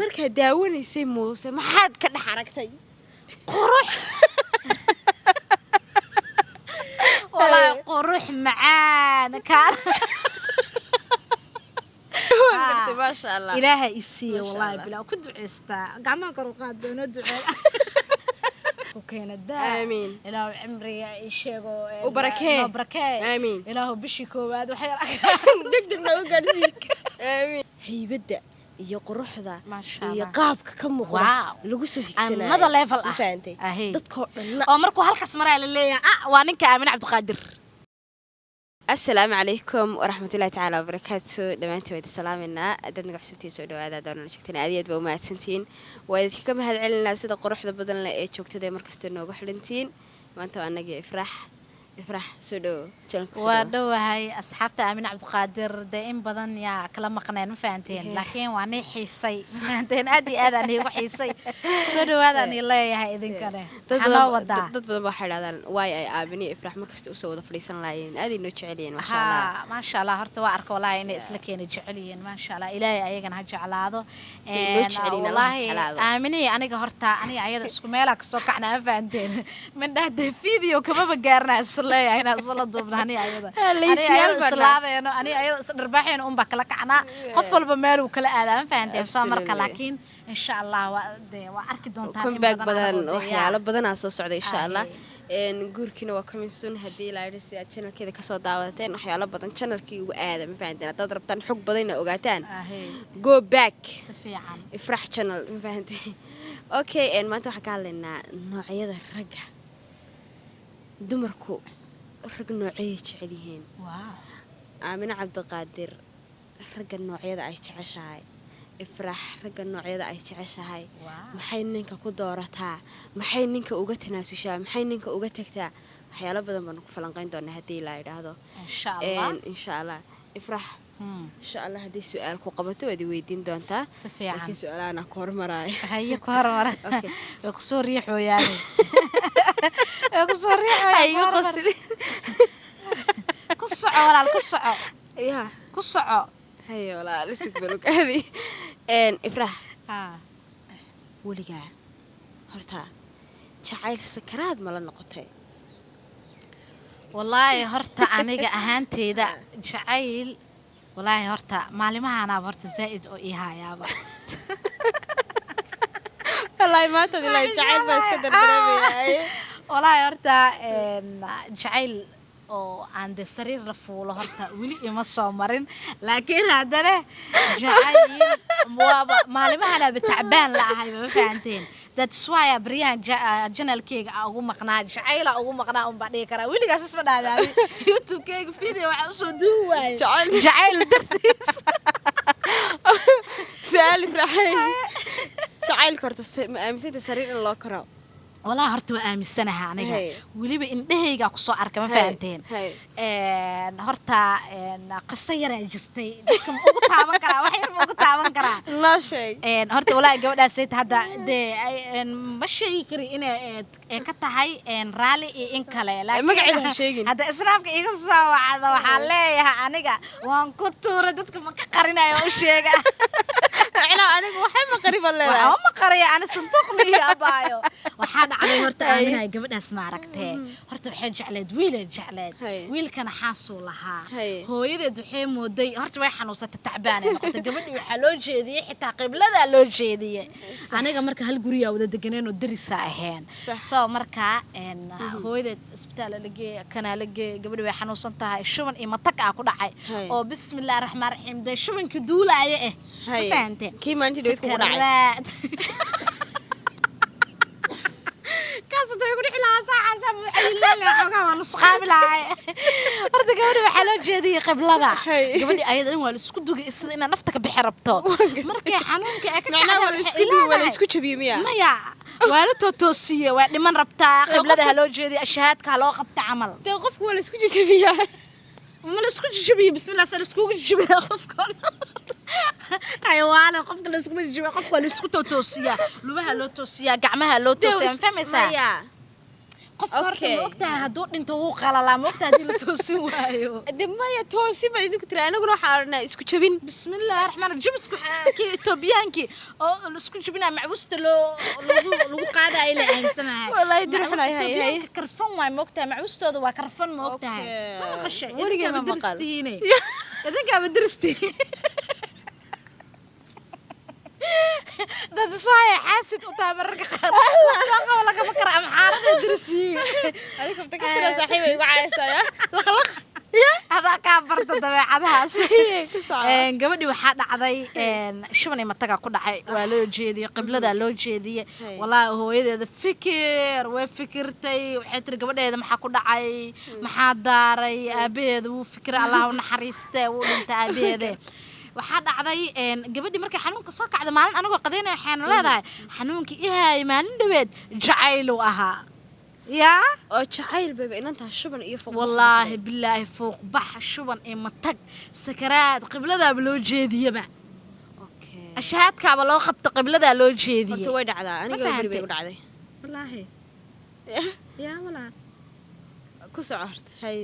marka daawanaysay muuse maxaad ka dhax aragtay qurux والله قروح معانا كان ما شاء الله إلهي يسي والله بلا كنت عستا قعما كروقات دونو دعاء وكان الداء آمين إلهي عمري يشيغو وبركاه آمين إلهي بشي كواد وحير دقدقنا وقارسيك آمين هيبدا iyo quruxda iyo qaabka ka muuqda lagu soo higsanayo another level ah faantay dadkoo dhan oo markuu halkaas maray la leeyahay waa ninka Aamin Cabdiqaadir السلام عليكم ورحمة الله تعالى وبركاته دمانتي ويد السلامنا أدنى قحسبتي سو دوادا دورنا شكتنا عادية بومات سنتين ويد كم هاد علنا سيدا قروح ذا بدلنا إيه شوكت ذا مركز تنو قحلنتين ما أنتوا أنا جي افرح سودو ودو هاي أصحابته أمين عبد القادر دائم بدن يا كلام قنان فانتين لكن واني حيسي فانتين أدي أذني وحيسي سودو هذا أني الله يا إذن كله حلا ودا ضد بدن بحر هذا واي أي أميني افرح مركز تسوي ذا فليسن لاين أدي نوتشعلين ما شاء الله ما شاء الله هرت وارك والله إني إسلكين جعلين ما شاء الله إلهي أيجن هجعل هذا نوتشعلين والله آمني أنا جهرت أنا عيد سكملك سوكعنا فانتين من ده فيديو كمان بجارنا الله أنا صلت دوبناني أيضا أنا أيضا رباحين بكلا كعنا قفل بماله وكلا آلام فهمتي سامر لكن إن شاء الله وأركض دون تاني كم باك بدن وحياة بدن أساس عدي إن شاء الله نقول كنا وكم سن هدي لايرس يا channel كذا كسر دعوتين وحياة بدن channel كي وآدم فهمتي تضرب تان حق بدينا وقتان go back افرح channel فهمتي أوكي إن ما تحكي لنا نوعية الرجع دمركو رج نوعية عليهن آمين عبد القادر رج النوعية أي تعشاي افرح رج النوعية أي تعشاي محينك كدورتها محينك وقت ناس وشا محينك وقت كذا حياة بدن بنك فلانقين دون هدي لا هذا إن شاء الله إن شاء الله افرح إن شاء الله هدي سؤال قبته ودي ويدين دونتا سفيان لكن سؤال أنا كور مراي هي كور مراي يقصور ريحه يعني يقصور ريحه أيوة قصلي كسعة ولا الكسعة إيها كسعة هي ولا لسه بلوك هذه إن إفرح ولقى هرتا شعير السكرات مال النقطة والله هرتا أنا أهانتي ذا شعير والله هرتا معلمها أنا هرتا زائد أو إيها يا با والله ما تدري لا شعير بس كده برامي والله هرتا شعير oo aan dastariir la fuulo horta wili ima soo marin laakiin hadana jacayl maalimaha bitacbaan la ahay ma fahanteen that's why abriyan channelkeyga ugu maqnaa jacayl ugu maqnaa un baa dhigi kara wiligaas isma dhaadaan youtube-keyga video waxa u soo duuwaay jacayl dartiis سؤال فرحي جعيل كرت ما أمسيت سرير الله كرا والله هرت وآمستنها أنا وليبي إن دهيجا قصة أركب فانتين هرتا قصيرة جرتي كم أقطع بكرة وحير أقطع بكرة لا شيء هرتا ولا جودة سيت هذا ده مش يكري إن كتهاي إن رالي إن كلا لا ما قاعد هالشيء هذا إسناف كيقص وعذا وحليه أنا وان كنت ردتك ما كقرنا يا وشيء أنا وحنا قريبا لا هم قرية أنا صندوقني يا بايو وحنا على هرت آمنها قبل أسمع ركته هرت وحين جعلت ويل كان حاسو لها هو إذا دحين مودي هرت وحنا وصلت تعبانة قلت قبل وحلوج ذي حتى قبل ذا لوج ذي أنا جمرك هالجوريا وده دجنين والدرس ساهين صو مركا إن هو إذا إسبتال لقي كان لقي قبل وحنا وصلتها الشمن إيه متك أكون عاي أو بسم الله الرحمن الرحيم ده الشمن كدولة إيه فهمت كي ما أنت دويت كون عاي كاسة يقول إحنا ساعة سبع حيل لا حقا نص قابل هاي أرد قبل بحلو جدي قبل ذا قبل أيضا ولا سكدو إن نفتك بحربته مركي حنونك أكيد معنا ولا سكدو ولا سكوتش بيميا ما يا ولا توتوسية ولا من ربطة قبل ذا هلو جدي الشهاد كهلو قبت عمل توقف ولا سكوتش بيميا ولا سكوتش بيميا بسم الله سر سكوتش بيميا خفكم حيوان قفك لسكم الجوا قفك لسكو توتوسيا لوها لو توسيا قعمها لو توسيا فهمتها qof horta ma ogtahay hadduu dhinto wuu qalalaa ma ogtahay haddii la toosin waayo maya toosi ba idinku tiri anaguna waxaa odhanaa isku jabin bismillahi raxmaan raxiim jabisku kii Etoobiyaankii oo isku jabinaa macbuusta lagu qaadayo ila aaminsanahay wallahi dirxunay hay karfan waay ma ogtahay macbuustooda waa karfan ma ogtahay ma maqashay weligaa ma maqal idinkaa ma diristihiin dad soo xaasid u taabarka qaar soo qabo laga ma kara amxaarada dirsiin adiga qabta ka tira saaxiib ay ugu caayisaya laqlaq hada ka barta dabeecadahaas gabadhi waxaa dhacday shubanay mataga ku dhacay waa loo jeediyay qiblada loo jeediyay wallahi hooyadeeda fikir way fikirtay waxay tiri gabadheeda maxaa ku dhacay maxaa daaray aabaheeda wuu fikiray allah u naxariistay wuu dhintay aabaheeda waxaa dhacday gabadhi markay xanuunka soo kacday maalin anagoo qadeynaya waxaan leedahay xanuunkii ihay maalin dhaweed jacayl uu ahaa yaa oo jacayl baba inantaa shuban iyo fuuq wallaahi bilaahi fuuq bax shuban ee matag sakaraad qibladaaba loo jeediyaba ashaadkaaba loo qabta qibladaa loo jeediyay horta way dhacdaa aniga bari bay u dhacday wallaahi yaa walaa ku soo horta hay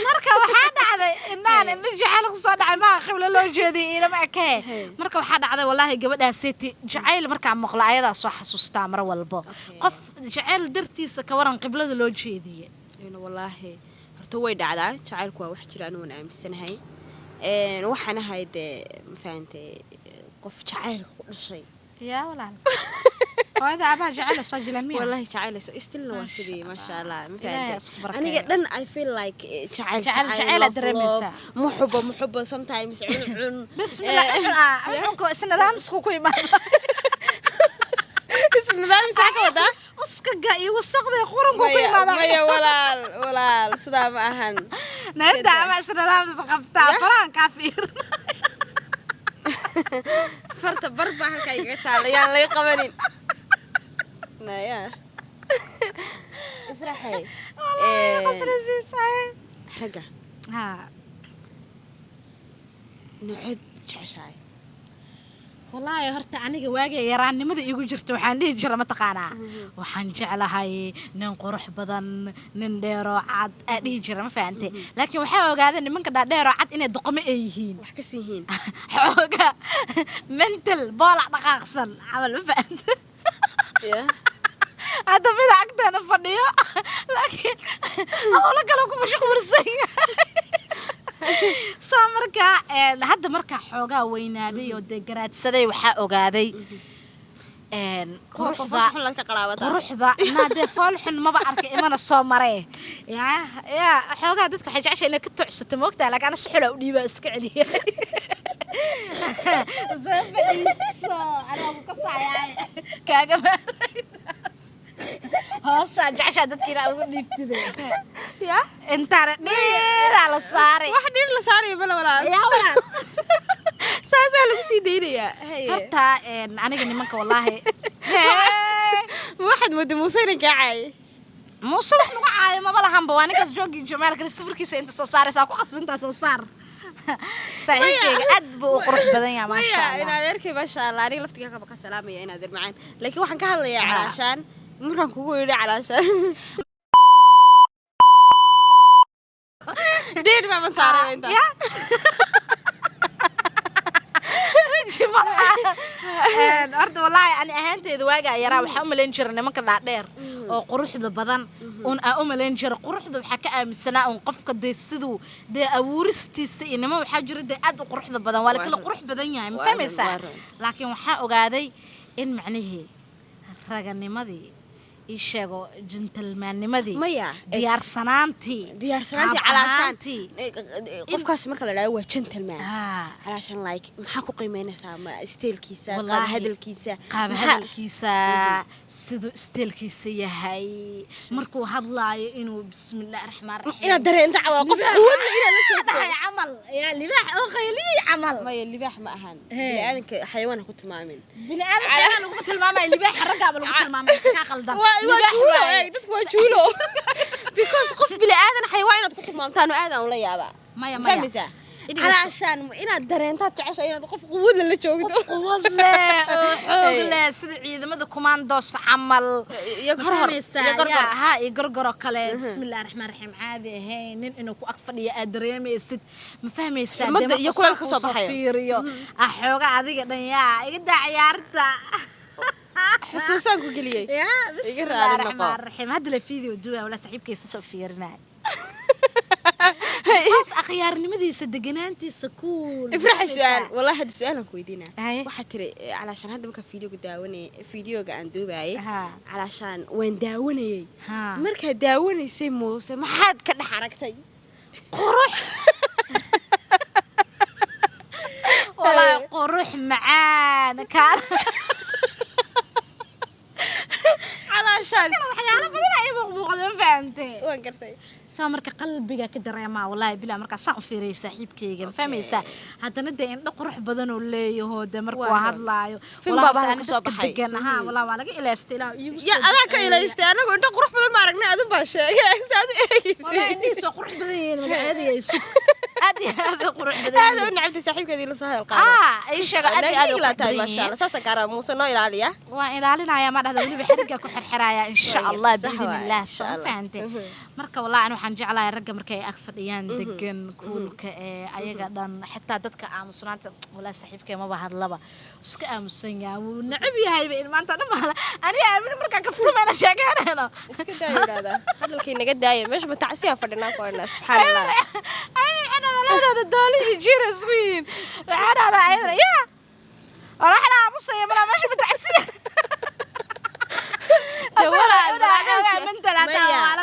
marka waxaa dhacday inaan jacayl ku soo dhacay ma qibla loo jeediyay ila ma akay marka waxaa dhacday wallahi gabadhaasiti jacayl marka maqla ayada soo xasuustaa mar walba qof jacayl dartiisa ka waran qiblada loo jeediyay wallahi horta way dhacdaa jacaylku waa wax jira anigu aaminsanahay waxaan ahayd ma fahamtay qof jacayl ku dhashay yaa walaal هذا أبغى جعله سجل مية والله جعله استلنا واسدي ما شاء الله أنا قدن I feel like جعل درميسا محبة sometimes بسم الله عنكم سنة ذا مسخوكوا ما سنة ذا مسخوكوا ده أسكع يوسقذ قرن كوكي ما يا ولا صدام أهن نهدا ما سنة ذا مسخبتها فران كافير فرت بربع هالكي قتال يا الله يقبلين نايا افرحي والله قصري صحيح حرقة ها نعد شاشاي والله هرت aniga waagay yaraannimada igu jirto waxaan dhihi jiray ma taqaanaa waxaan jeclahay nin qurux badan nin dheero cad dhihi jiray ma fahamtay laakiin waxa ogaaday nimanka dheero cad inay doqomo ay yihiin wax ka siihiin xooga mental boolac dhaqaaqsan amal ma fahamtay هذا في عقدنا فنية لكن أقول لك لو كم شخص رسية سامركا هذا مركا حوجا وينادي ودقرات سدي وحق وقاذي قروح ذا نادي فالحن ما بعرف إيمان الصومري يا حوجا دتك حاجة عشان إنك تعست موقتها لك أنا سحلة ودي بس كعلي زبدي أنا أبو قصة يعني كأجمل هوسا جعشة دتكينا أقول نبتدي يا أنت ردير على صاري واحد دير على صاري ولا يا ولا ساسا لقسي ديري يا هي هرتا أنا جني منك والله واحد مود موسيرن كعاي موسى وحنا عاي ما بلا هم بواني كاس جوجي جمال كل السفر كيس أنت صار ساكو قصب أنت صار صحيح أدب وقرح بدنيا ما شاء الله أنا أدرك ما شاء الله أنا لفتك كبك السلامة يا أنا أدر معين لكن واحد كهلا يا علشان مرة كوكو علشان دير ما بصاري أنت أرد والله أنا أهنت إذا واجع يرى وحوم لينشر إنه ما كان دير أو قروح ذا بدن أم لينشر قروح ذا حكى من سنة ونقف قد يسدو ده أورستي إنه ما بحجر ده أد قروح ذا بدن ولا كل قروح بدن يعني مفهم يسا لكن وحق وقاذي إن معنيه رجعني ماذي إيشاغو جنتلمان نمدي مايا ديار سنانتي علشان قف كاس مركل لا هو جنتلمان علشان لايك maxaa ku qiimeynaysaa ma steelkiisa qaab hadalkiisa sidoo steelkiisa yahay markuu hadlaayo inuu bismillaahir rahmaanir rahiim ina dareenta cawaa qof awood ina la joogto amal ya libaax oo qayli amal ma libaax ma ahan bini aadanka xayawaan ku tilmaamin bini aadanka lagu tilmaamay libaax ragaaba lagu tilmaamay ka qaldan dadku waa juulo because qof bini aadan xayawaan inaad ku tilmaamtaan aadan la yaaba fahmaysaa علشان إنا درينتها تعيش إنا قف قوة اللي جوجدو قوة لا حول لا lahayd sida ciidamada commandos camal iyo gorgor ها يقرقروا كله بسم الله الرحمن الرحيم عادي هي نين إنه كو أكفر يا أدريمي ست مفهمي السادة مد يكون الخصاب صفيريو أحوجا عادي قدن يا يقدر عيارته حسوسان كوكليه يا بسم الله الرحمن الرحيم هذا الفيديو دوه ولا صاحب كيس صفيرنا بس أخيار نمدي صدقنا أنت سكول افرح السؤال والله هذا السؤال كويدينا واحد تري علشان هذا ممكن فيديو قداوني فيديو قاعد دوباي علشان وين داوني مركها داوني سموسة ما حد كده حركتي قروح والله قروح معانا كان علشان waxyaalo badan ay muuqdaan fahamtay waan gartay soo marka qalbiga ka dareema wallahi bila marka saan u fiiriyay saaxiibkayga fahmaysa hadana de indho qurux badan oo leeyahay de markuu hadlaayo wallahi ka soo baxay wallahi waa laga ilaastay ilaa igu ya adaa ka ilaastay anagu indho qurux badan ma aragnay adun baa sheegay saad eegaysi wallahi indhiis waa qurux badan yihiin magacaadi ay sug aad qurux badan aad u nacabtay saaxiibkeedii la soo hadal qaado ay sheega aad la tahay ma sha Allah saasa gaara muusa noo ilaaliya waa ilaalinaya ma dhahdo waliba xiriga ku xirxiraya insha Allah biidhnillah soo fahamtay marka wallahi aan waxaan jeclahay ragga markay ag fadhiyaan degan kuulka ee ayaga dhan xitaa dadka aamusnaanta wallahi saaxiibkay ma bahadlaba iska aamusan yaa wuu nacab yahay maanta dhamaala aniga aamin marka kaftamayna sheeganayno iska daayiraada hadalkii naga daayay meesha ma tacsiya fadhinaa ku ayna subhanallah أنا لا دولي جير سوين أنا أيضا يا ورحنا مصيبة أنا ماشي متعسية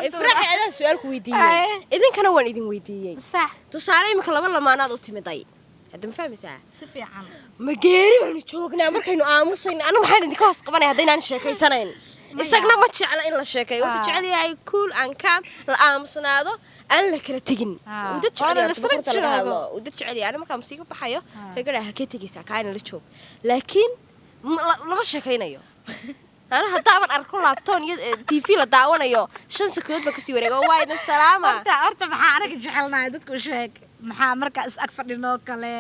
افرحي أنا سؤالك ويدية إذن كانوا وين إذن ويدية صح تصاري مكلا والله ما ناضو تمضي هذا مفهم ساعة سفي عم مجاري ونشوقنا مركي إنه آموسين أنا محل إني كاس قبنا هذين عن شيء سنين إسقنا ما تشعل إلا شيء وتشعلي هاي كول عن كام الآموسنا هذا أنا كلا تجن وده تشعلي أنا بقولت لك هذا وده تشعلي أنا ما كان مسيكو بحياة فقال هالكي تجي ساكاين اللي تشوف لكن لا مش شكينا يو أنا هتعمل أركض لابتون تيفي لدعوانا يو شن سكوت بكسي ورقة وايد السلامة أرتا محارك جعلنا عدتك وشيك maxaa marka is ag fadhino kale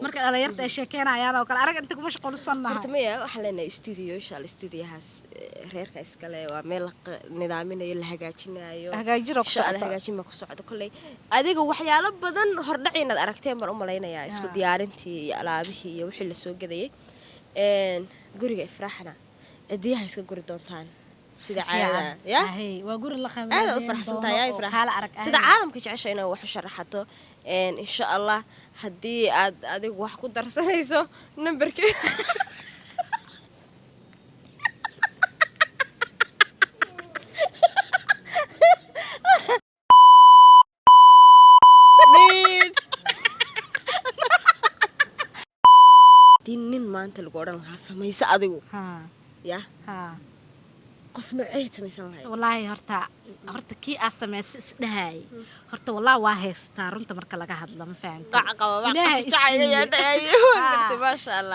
marka dhalinyarta ay sheekeynayaan oo kale arag inta ku mashquul sanahay hortamaya waxa leenahay studio shal studiohaas reerka iskale waa meel nidaaminayo la hagaajinayo hagaajiro ku socdo hagaajin ma ku socdo kulay adiga waxyaalo badan hordhaci inaad aragteen mar u maleynaya isku diyaarintii iyo alaabihii iyo wixii la soo gadayay guriga ifraaxna cidiyaha iska guri doontaan sida caada ya waa guri la qaaday aad u farxsantahay ay farxad sida caalamka jeceshay inay wax u sharaxato insha Allah hadii aad adigu wax ku darsanayso numberkii nin maanta lagu oran lahaa samayso adigu ya qof noocee samaysan lahayd wallahi horta kii aad sameysay isdhahay horta wallahi waa heystaa runta marka laga hadlo ma fahamtay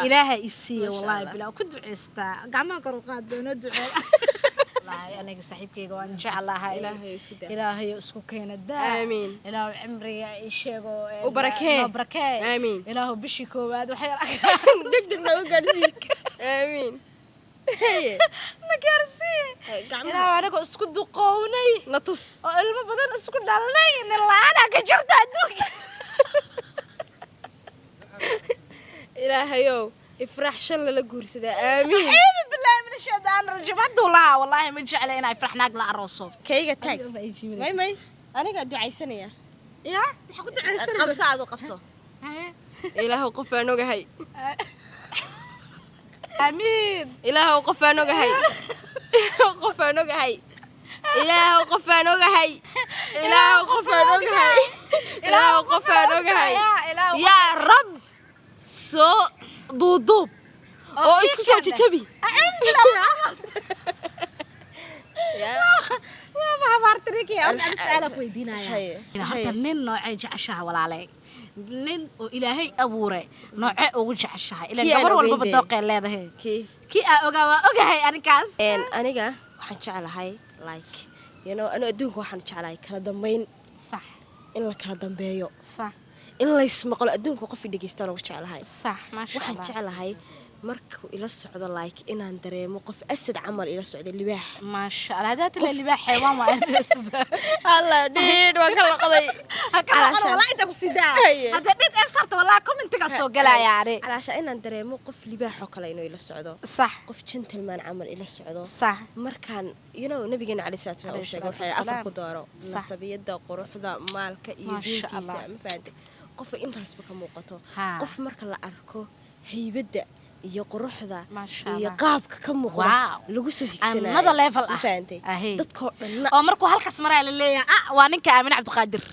ilaahay isiiyo wallahi bilaa ku duceystaa gacmaha kor u qaad doono ducee wallahi aniga saaxiibkayga waan jeclahay ilaahay isku keena daa amiin ilaahay cimriga ay sheego u barakee amiin ilaahay bishii koowaad waxay degdeg nagu gaarsiin amiin نكرسي أنا وأنا كنت دقوني نطس الما بدن اسكت دلني إن الله أنا كجرت أدوك إلهيو افرح شل لجور سدا آمين أعوذ بالله من الشيطان الرجيم هدولا والله من جعلنا يفرح ناقلا الرسول كيجا تاج ماي أنا قاعد دعي سنة يا كنت دعي سنة قبصة عدو قبصة إلهو قف نوجه هاي آمين إلهو قف نوجه هاي قف نوجه هاي إلهو قف نوجه هاي إلهو قف نوجه هاي إلهو قف نوجه هاي يا رب سو ضوضوب أو إيش كسر تجيبي ما عبرتني كي أنا أسألك ويدينا يا هذا نين نوع جعشها ولا عليك نين إلهي أبوري نوع وجع الشها إلى قبر ولا بدقة لا ده كي أوجا أنا كاس أنا جا وحنشعل هاي like you know أنا أدوك وحنشعل هاي كلا دمين صح إلا كلا دم بيو صح إلا يسمع قل أدوك وقف دقيستان وشعل هاي صح ما شاء الله وحنشعل هاي markuu ila socdo like inaan dareemo qof asad camal ila socdo libaax ma sha Allah hadaad la libaax xayawaan waa isba alla dhid waa kala qaday calaasha wala inta ku sidaa hada dhid ee sarta wala commentiga soo galaya ari calaasha inaan dareemo qof libaax oo kale inuu ila socdo sax qof gentleman camal ila socdo sax markaan nabigeena cali salaatu wa sheegay waxa afar ku dooro nasabiyada quruxda maalka iyo diintiisa ma fahanti qof intaasba ka muuqato qof marka la arko haybada iyo quruxda iyo qaabka ka muuqda lagu soo higsanayo another level ma fahanti dadkoo dhan oo markuu halkaas maray la leeyahay waa ninka Aamin Cabdiqaadir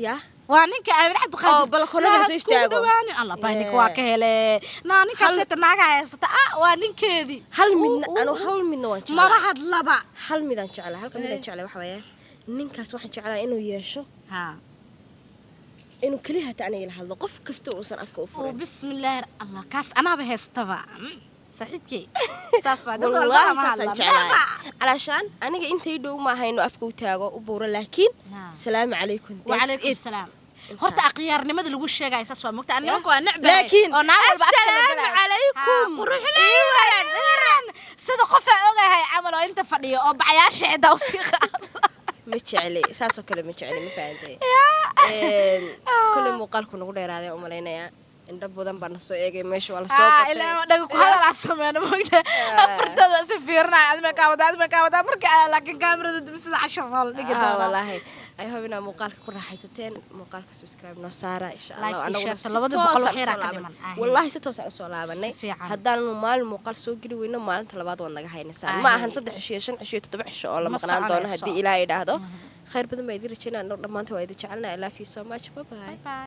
ya waa ninka Aamin Cabdiqaadir oo balkoonada soo istaago Allah baanik waa ka hele ninka seeta naaga haysata waa ninkeedii hal midna waan jeclaa mara hadlaba hal midaan jeclaa halka midaan jeclaa waxa weeye ninkaas waxaan jeclaa inuu yeesho inuu kaliya hata aniga la hadlo qof kasta uusan afka u furin bismillaah Allah kaas anaaba heestaba saxiibkii saas waa dad walba ma jeclaa alashan aniga intay dhow ma hayno afka u taago u buuro laakiin salaamu calaykum wa calaykum salaam horta aqyaarnimada lagu sheegay saas waa mogta aniga waa nacbay laakiin assalaamu calaykum quruxleeyaran sida qof aan ogahay camal oo inta fadhiyo oo bacayaasha cida u sii qaad ma jeclay saasoo kale ma jeclay ma fahanteen kulli muuqaalku nagu dheeraaday u maleynaya indha badan baan soo eegay meesha waa la soo batay ilaa dhaga ku hadal sameeyna moogta afartooda si fiirnaa adma ka wada marka laakiin kaamirada dib sida 10 nool dhigi doona wallahi ay hubina muuqaalka ku raaxaysateen muuqaalka subscribe noo saara insha Allah anagu 200 xira ka dhiman wallahi si toos ah soo laabanay haddaan maalin muuqaal soo geli weyno maalinta labaad waan naga haynaysaa ma ahan 3 cisho 5 cisho 7 cisho oo la maqnaan doono haddii Ilaahay idhaahdo khayr badan baa idin rajaynaa dhamaantii waa idin jecelnahay I love you so much bye bye